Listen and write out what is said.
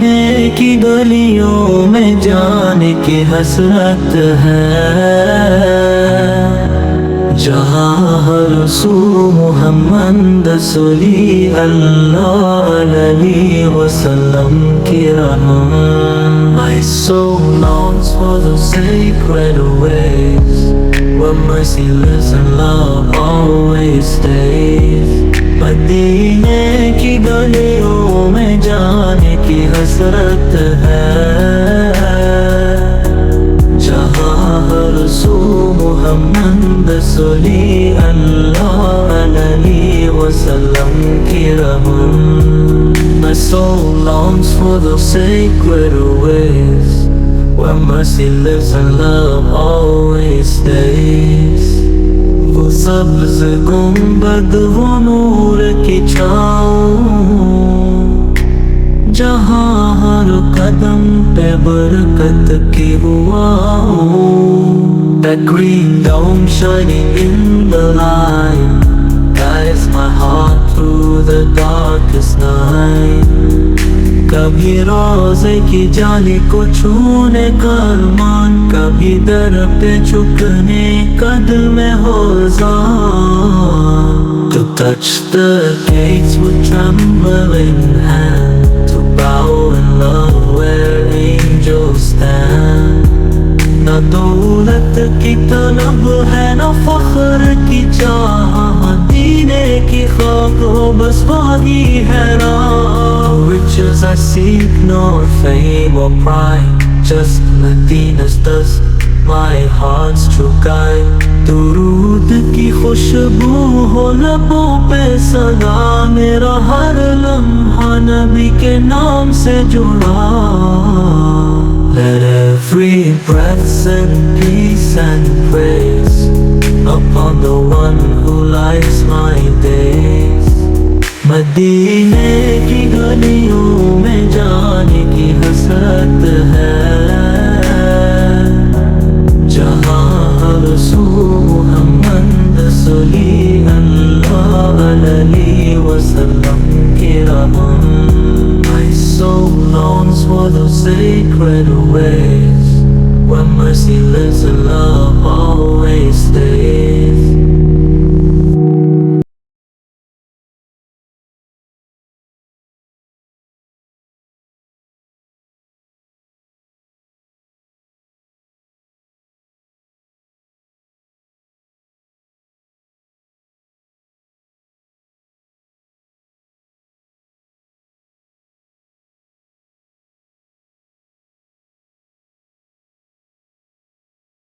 मदीने की गलियों में जाने की हसरत है, जहाँ हर सू मोहम्मद सल्लल्लाहु अलैहि वसल्लम की रहमत। My soul longs for the sacred ways, where mercy lives and love always stays। मदीने की गलियों में जाने की हसरत है, जहाँ हर सू मोहम्मद सल्लल्लाहु अलैहि वसल्लम की रहमत। My soul longs for those sacred ways, where mercy lives and love always stays। वो सब्ज़ गुंबद वो नूर की छाँव, जहाँ हर कदम पे बरकत की हुआ। That green dome shining in the light guides my heart through the darkest night। कभी रोज़े की जाली को छूने का अरमान, कभी दर पे झुकने कदम होज़ान। To touch the gates with trembling hand, to bow in love where angels stand। न दौलत की तलब है न फख्र की चाह, मदीने की ख्वाब हो बस वही है राह। Riches I seek nor fame or pride, just Medina's dust my heart's true guide। दुरूद की खुशबू हो लबों पे सदा, मेरा हर लम्हा नबी के नाम से जुड़ा। Let every breath send peace and